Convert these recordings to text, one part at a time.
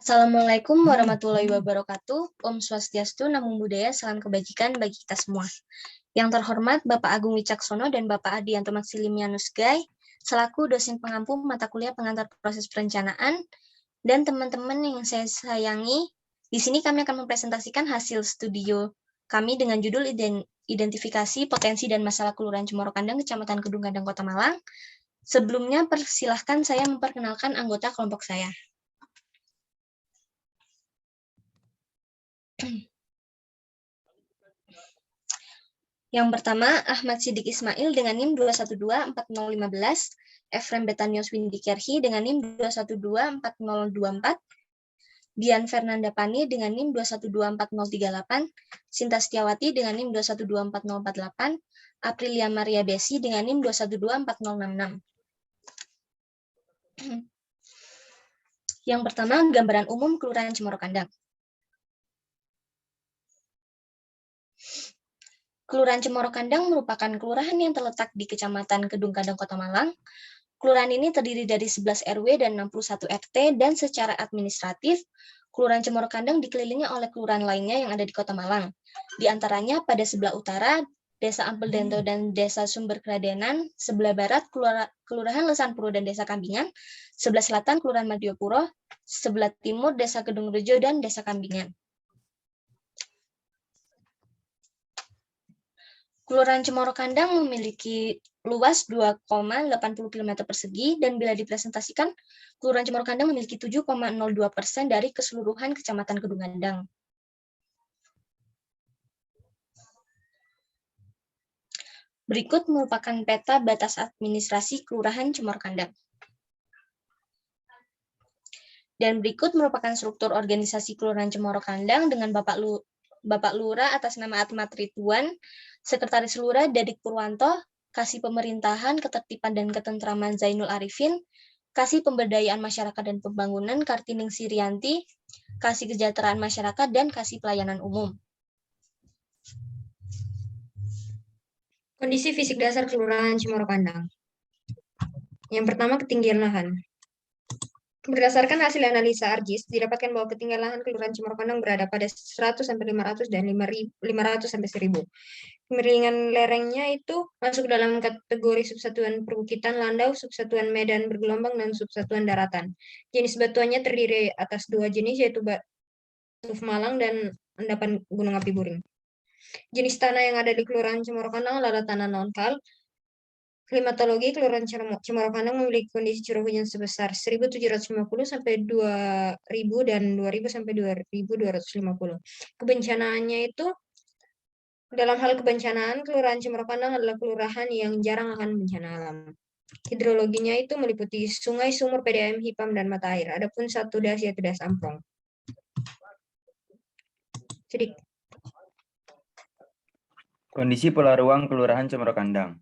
Assalamualaikum warahmatullahi wabarakatuh. Om Swastiastu, Namo Buddhaya, salam kebajikan bagi kita semua. Yang terhormat Bapak Agung Wicaksono dan Bapak Adianto Maxilimianus Gai, selaku dosen pengampu mata kuliah pengantar proses perencanaan, dan teman-teman yang saya sayangi, di sini kami akan mempresentasikan hasil studio kami dengan judul Identifikasi Potensi dan Masalah Kelurahan Cemoro Kandang, Kecamatan Kedung Gandang, Kota Malang. Sebelumnya, persilahkan saya memperkenalkan anggota kelompok saya. Yang pertama, Ahmad Sidik Ismail dengan NIM 2124015, Efrem Betanios Windikerhi dengan NIM 2124024, Dian Fernanda Pani dengan NIM 2124038, Sinta Setiawati dengan NIM 2124048, Aprilia Maria Besi dengan NIM 2124066. Yang pertama, gambaran umum Kelurahan Cemoro Kandang. Kelurahan Cemoro Kandang merupakan kelurahan yang terletak di Kecamatan Kedung Gandang, Kota Malang. Kelurahan ini terdiri dari 11 RW dan 61 RT, dan secara administratif, Kelurahan Cemoro Kandang dikelilingi oleh kelurahan lainnya yang ada di Kota Malang. Di antaranya pada sebelah utara, Desa Ampel Dento dan Desa Sumber Keradenan, sebelah barat, Kelurahan Lesanpuro dan Desa Kambingan, sebelah selatan, Kelurahan Madiopuro, sebelah timur, Desa Kedung Rejo dan Desa Kambingan. Kelurahan Cemoro Kandang memiliki luas 2,80 km persegi, dan bila dipresentasikan, Kelurahan Cemoro Kandang memiliki 7,02% dari keseluruhan Kecamatan Kedung Gandang. Berikut merupakan peta batas administrasi Kelurahan Cemoro Kandang. Dan berikut merupakan struktur organisasi Kelurahan Cemoro Kandang dengan Bapak Lurah atas nama Atmat Rituan, Sekretaris Lurah Dadik Purwanto, Kasih Pemerintahan, Ketertiban dan Ketentraman Zainul Arifin, Kasih Pemberdayaan Masyarakat dan Pembangunan Kartining Sirianti, Kasih Kesejahteraan Masyarakat, dan Kasih Pelayanan Umum. Kondisi fisik dasar Kelurahan Cemoro Kandang. Yang pertama, ketinggian lahan. Berdasarkan hasil analisa ARGIS, didapatkan bahwa ketinggian lahan Kelurahan Cemoro Kandang berada pada 100-500 dan 500-1000. Kemiringan lerengnya itu masuk dalam kategori subsatuan perbukitan landau, subsatuan medan bergelombang, dan subsatuan daratan. Jenis batuannya terdiri atas 2 jenis, yaitu batu Malang dan endapan Gunung Api Buring. Jenis tanah yang ada di Kelurahan Cemoro Kandang adalah tanah non-kal. Klimatologi Kelurahan Cemoro Kandang memiliki kondisi curah hujan sebesar 1.750 sampai 2.000 dan 2.000 sampai 2.250. Kebencanaannya itu, dalam hal kebencanaan, Kelurahan Cemoro Kandang adalah kelurahan yang jarang akan bencana alam. Hidrologinya itu meliputi sungai, sumur, PDAM, HIPAM, dan mata air. Adapun satu das yaitu das Amprong. Jadi, kondisi pola ruang Kelurahan Cemoro Kandang.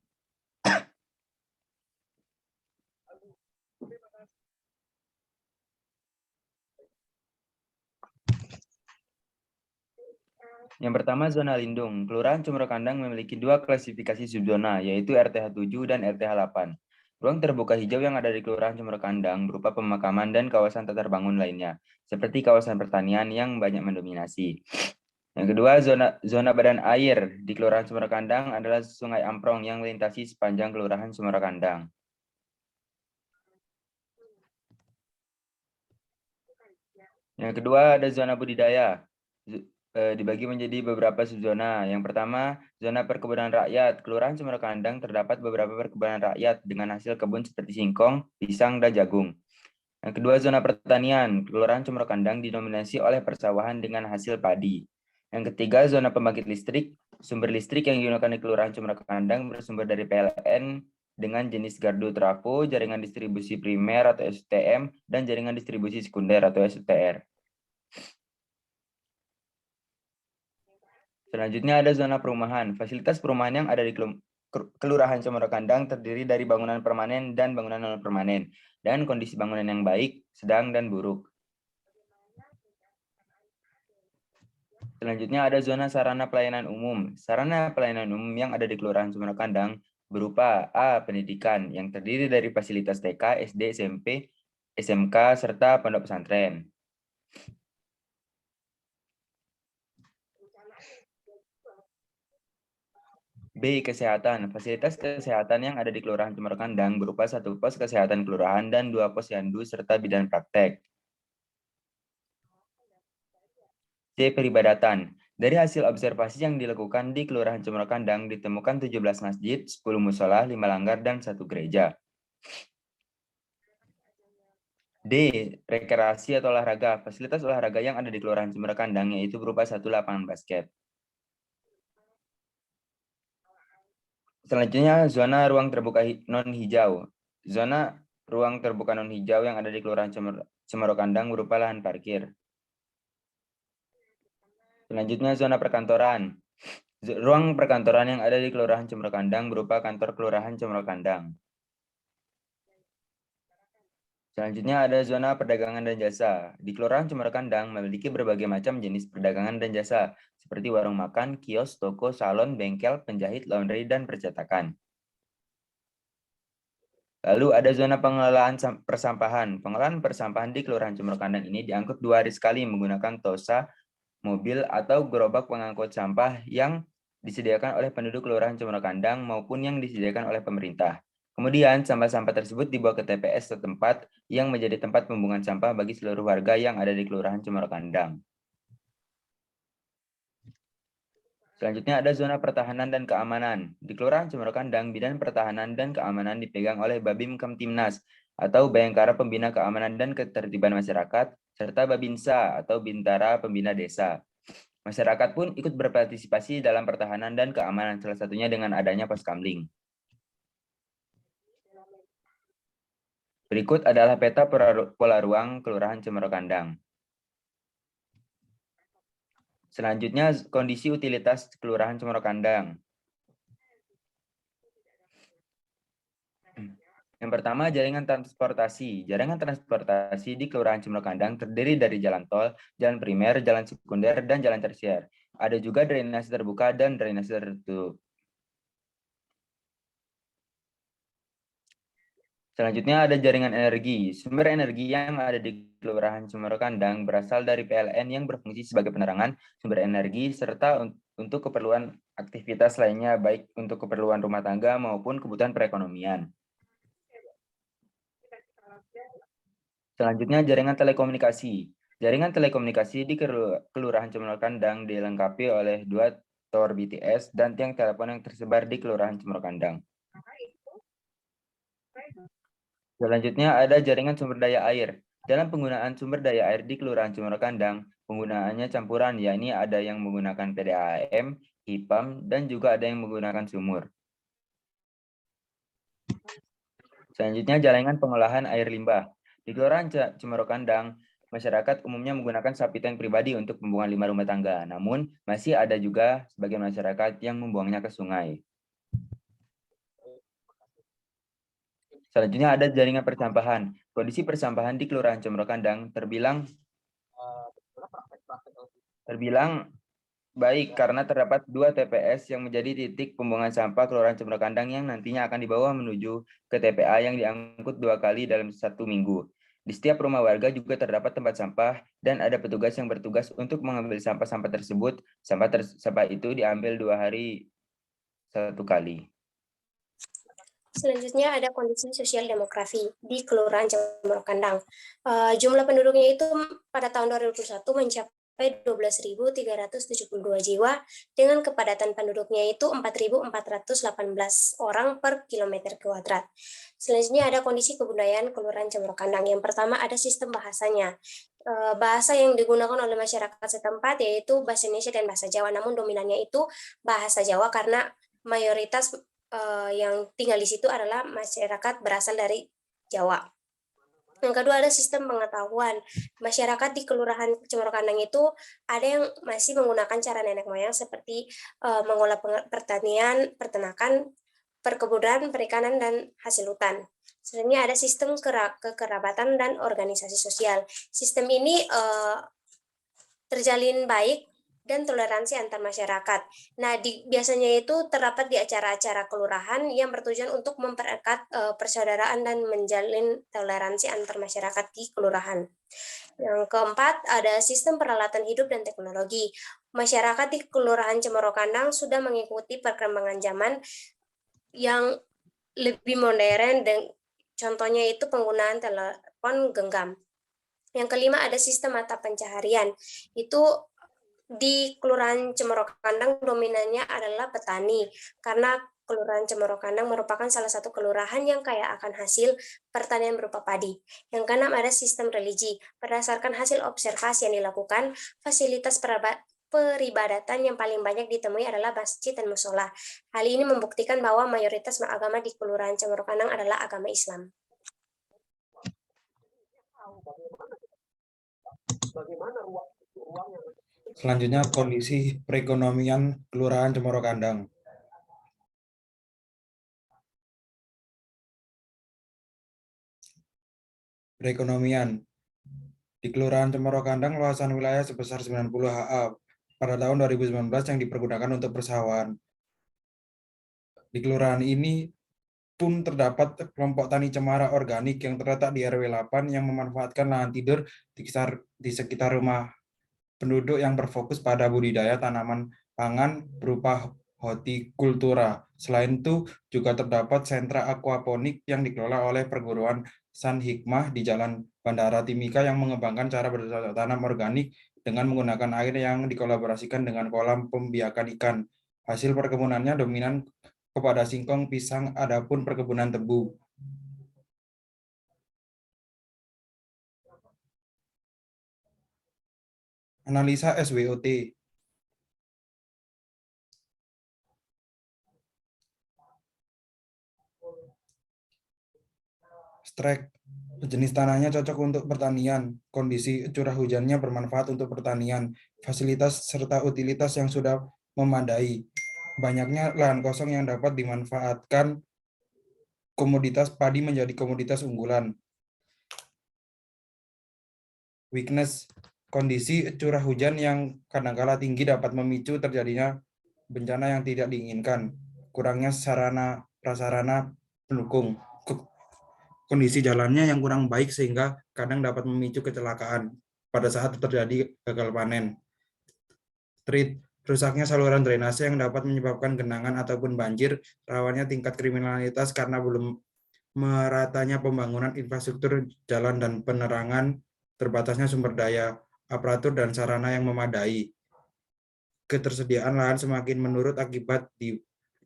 Yang pertama, zona lindung. Kelurahan Cemoro Kandang memiliki 2 klasifikasi subzona, yaitu RTH 7 dan RTH 8. Ruang terbuka hijau yang ada di Kelurahan Cemoro Kandang berupa pemakaman dan kawasan tata bangun lainnya, seperti kawasan pertanian yang banyak mendominasi. Yang kedua, zona badan air di Kelurahan Cemoro Kandang adalah Sungai Amprong yang melintasi sepanjang Kelurahan Cemoro Kandang. Yang kedua, ada zona budidaya. Dibagi menjadi beberapa subzona. Yang pertama, zona perkebunan rakyat. Kelurahan Cemoro Kandang terdapat beberapa perkebunan rakyat dengan hasil kebun seperti singkong, pisang, dan jagung. Yang kedua, zona pertanian. Kelurahan Cemoro Kandang didominasi oleh persawahan dengan hasil padi. Yang ketiga, zona pembangkit listrik. Sumber listrik yang digunakan di Kelurahan Cemoro Kandang bersumber dari PLN dengan jenis gardu trafo, jaringan distribusi primer atau STM, dan jaringan distribusi sekunder atau STR. Selanjutnya ada zona perumahan. Fasilitas perumahan yang ada di Kelurahan Cemoro Kandang terdiri dari bangunan permanen dan bangunan non permanen, dan kondisi bangunan yang baik, sedang, dan buruk. Selanjutnya ada zona sarana pelayanan umum. Sarana pelayanan umum yang ada di Kelurahan Cemoro Kandang berupa A. Pendidikan yang terdiri dari fasilitas TK, SD, SMP, SMK, serta pondok pesantren. B. Kesehatan. Fasilitas kesehatan yang ada di Kelurahan Cemorokandang berupa 1 pos kesehatan kelurahan dan 2 pos yandu serta bidan praktek. C. Peribadatan. Dari hasil observasi yang dilakukan di Kelurahan Cemorokandang ditemukan 17 masjid, 10 musola, 5 langgar, dan 1 gereja. D. Rekreasi atau olahraga. Fasilitas olahraga yang ada di Kelurahan Cemorokandang yaitu berupa 1 lapangan basket. Selanjutnya, zona ruang terbuka non-hijau. Zona ruang terbuka non-hijau yang ada di Kelurahan Cemorokandang berupa lahan parkir. Selanjutnya, zona perkantoran. Ruang perkantoran yang ada di Kelurahan Cemorokandang berupa kantor Kelurahan Cemorokandang. Selanjutnya ada zona perdagangan dan jasa. Di Kelurahan Cemorokandang memiliki berbagai macam jenis perdagangan dan jasa, seperti warung makan, kios, toko, salon, bengkel, penjahit, laundry, dan percetakan. Lalu ada zona pengelolaan persampahan. Pengelolaan persampahan di Kelurahan Cemorokandang ini diangkut 2 hari sekali menggunakan tosa, mobil, atau gerobak pengangkut sampah yang disediakan oleh penduduk Kelurahan Cemorokandang maupun yang disediakan oleh pemerintah. Kemudian sampah-sampah tersebut dibawa ke TPS setempat yang menjadi tempat pembuangan sampah bagi seluruh warga yang ada di Kelurahan Cemorokandang. Selanjutnya ada zona pertahanan dan keamanan. Di Kelurahan Cemorokandang, Bidang Pertahanan dan Keamanan dipegang oleh Babim Kamtimnas atau Bayangkara Pembina Keamanan dan Ketertiban Masyarakat, serta Babinsa atau Bintara Pembina Desa. Masyarakat pun ikut berpartisipasi dalam pertahanan dan keamanan, salah satunya dengan adanya Poskamling. Berikut adalah peta pola ruang Kelurahan Cemorokandang. Selanjutnya, kondisi utilitas Kelurahan Cemorokandang. Yang pertama, jaringan transportasi. Jaringan transportasi di Kelurahan Cemorokandang terdiri dari jalan tol, jalan primer, jalan sekunder, dan jalan tersier. Ada juga drainase terbuka dan drainase tertutup. Selanjutnya ada jaringan energi. Sumber energi yang ada di Kelurahan Cemorokandang berasal dari PLN yang berfungsi sebagai penerangan, sumber energi, serta untuk keperluan aktivitas lainnya, baik untuk keperluan rumah tangga maupun kebutuhan perekonomian. Selanjutnya jaringan telekomunikasi. Jaringan telekomunikasi di Kelurahan Cemorokandang dilengkapi oleh 2 tower BTS dan tiang telepon yang tersebar di Kelurahan Cemorokandang. Selanjutnya ada jaringan sumber daya air. Dalam penggunaan sumber daya air di Kelurahan Cemorokandang, penggunaannya campuran, yakni ada yang menggunakan PDAM, HIPAM, dan juga ada yang menggunakan sumur. Selanjutnya jaringan pengolahan air limbah. Di Kelurahan Cemorokandang, masyarakat umumnya menggunakan sapi tank pribadi untuk pembuangan limbah rumah tangga. Namun, masih ada juga sebagian masyarakat yang membuangnya ke sungai. Selanjutnya ada jaringan persampahan. Kondisi persampahan di Kelurahan Cemorokandang terbilang baik karena terdapat 2 TPS yang menjadi titik pembuangan sampah Kelurahan Cemorokandang yang nantinya akan dibawa menuju ke TPA yang diangkut 2 kali dalam 1 minggu. Di setiap rumah warga juga terdapat tempat sampah dan ada petugas yang bertugas untuk mengambil sampah-sampah tersebut. Sampah itu diambil 2 hari 1 kali. Selanjutnya ada kondisi sosial demografi di Kelurahan Cemorokandang. Jumlah penduduknya itu pada tahun 2021 mencapai 12.372 jiwa dengan kepadatan penduduknya itu 4.418 orang per kilometer kuadrat. Selanjutnya ada kondisi kebudayaan Kelurahan Cemorokandang. Yang pertama ada sistem bahasanya. Bahasa yang digunakan oleh masyarakat setempat yaitu bahasa Indonesia dan bahasa Jawa, namun dominannya itu bahasa Jawa karena mayoritas yang tinggal di situ adalah masyarakat berasal dari Jawa. Yang kedua ada sistem pengetahuan. Masyarakat di Kelurahan Cemorokandang itu ada yang masih menggunakan cara nenek moyang seperti mengolah pertanian, peternakan, perkebunan, perikanan, dan hasil hutan. Selanjutnya ada sistem kekerabatan dan organisasi sosial. Sistem ini terjalin baik dan toleransi antar masyarakat. Nah, biasanya itu terdapat di acara-acara kelurahan yang bertujuan untuk mempererat persaudaraan dan menjalin toleransi antar masyarakat di kelurahan. Yang keempat, ada sistem peralatan hidup dan teknologi. Masyarakat di Kelurahan Cemorokandang sudah mengikuti perkembangan zaman yang lebih modern, dan contohnya itu penggunaan telepon genggam. Yang kelima, ada sistem mata pencaharian. Itu di Kelurahan Cemorokandang dominannya adalah petani, karena Kelurahan Cemorokandang merupakan salah satu kelurahan yang kaya akan hasil pertanian berupa padi. Yang keenam, ada sistem religi. Berdasarkan hasil observasi yang dilakukan, fasilitas peribadatan yang paling banyak ditemui adalah masjid dan musola. Hal ini membuktikan bahwa mayoritas agama di Kelurahan Cemorokandang adalah agama Islam. Selanjutnya, kondisi perekonomian Kelurahan Cemorokandang. Perekonomian. Di Kelurahan Cemorokandang, luasan wilayah sebesar 90 ha pada tahun 2019 yang dipergunakan untuk persawahan. Di kelurahan ini pun terdapat kelompok tani cemara organik yang terletak di RW 8 yang memanfaatkan lahan tidur di sekitar rumah penduduk yang berfokus pada budidaya tanaman pangan berupa hortikultura. Selain itu, juga terdapat sentra aquaponik yang dikelola oleh perguruan San Hikmah di Jalan Bandara Timika yang mengembangkan cara bercocok tanam organik dengan menggunakan air yang dikolaborasikan dengan kolam pembiakan ikan. Hasil perkebunannya dominan kepada singkong, pisang, adapun perkebunan tebu. Analisa SWOT. Strike. Jenis tanahnya cocok untuk pertanian. Kondisi curah hujannya bermanfaat untuk pertanian. Fasilitas serta utilitas yang sudah memadai. Banyaknya lahan kosong yang dapat dimanfaatkan. Komoditas padi menjadi komoditas unggulan. Weakness. Kondisi curah hujan yang kadangkala tinggi dapat memicu terjadinya bencana yang tidak diinginkan. Kurangnya sarana prasarana pendukung. Kondisi jalannya yang kurang baik sehingga kadang dapat memicu kecelakaan pada saat terjadi gagal panen. Treat. Rusaknya saluran drainase yang dapat menyebabkan genangan ataupun banjir. Rawannya tingkat kriminalitas karena belum meratanya pembangunan infrastruktur jalan dan penerangan, terbatasnya sumber daya, aparatur dan sarana yang memadai. Ketersediaan lahan semakin menurun akibat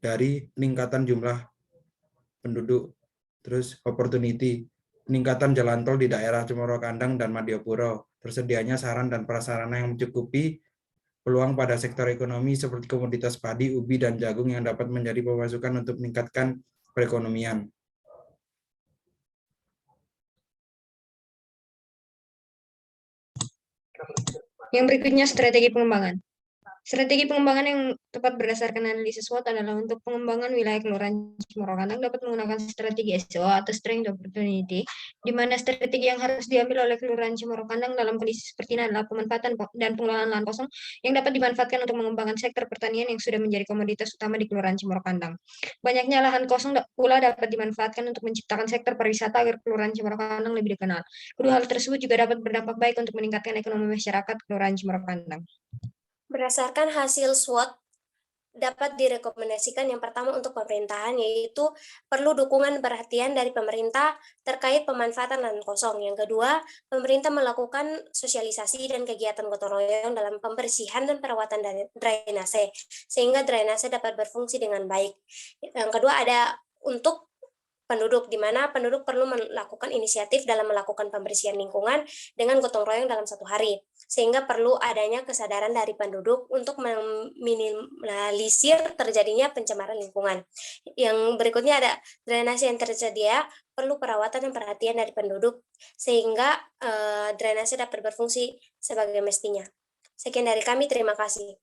dari peningkatan jumlah penduduk. Terus opportunity, peningkatan jalan tol di daerah Cemorokandang dan Madiopuro, tersedianya saran dan prasarana yang mencukupi, peluang pada sektor ekonomi seperti komoditas padi, ubi, dan jagung yang dapat menjadi pemasukan untuk meningkatkan perekonomian. Yang berikutnya, strategi pengembangan. Strategi pengembangan yang tepat berdasarkan analisis SWOT adalah untuk pengembangan wilayah Kelurahan Cemorokandang dapat menggunakan strategi SO atau Strength Opportunity, di mana strategi yang harus diambil oleh Kelurahan Cemorokandang dalam kondisi seperti ini adalah pemanfaatan dan pengelolaan lahan kosong yang dapat dimanfaatkan untuk mengembangkan sektor pertanian yang sudah menjadi komoditas utama di Kelurahan Cemorokandang. Banyaknya lahan kosong pula dapat dimanfaatkan untuk menciptakan sektor pariwisata agar Kelurahan Cemorokandang lebih dikenal. Kedua hal tersebut juga dapat berdampak baik untuk meningkatkan ekonomi masyarakat Kelurahan Cemorokandang. Berdasarkan hasil SWOT, dapat direkomendasikan yang pertama untuk pemerintahan, yaitu perlu dukungan perhatian dari pemerintah terkait pemanfaatan lahan kosong. Yang kedua, pemerintah melakukan sosialisasi dan kegiatan gotong royong dalam pembersihan dan perawatan drainase, sehingga drainase dapat berfungsi dengan baik. Yang kedua, ada untuk penduduk, di mana penduduk perlu melakukan inisiatif dalam melakukan pembersihan lingkungan dengan gotong royong dalam satu hari, sehingga perlu adanya kesadaran dari penduduk untuk meminimalisir terjadinya pencemaran lingkungan. Yang berikutnya ada drainase yang tersedia, perlu perawatan dan perhatian dari penduduk, sehingga drainase dapat berfungsi sebagai mestinya. Sekian dari kami, terima kasih.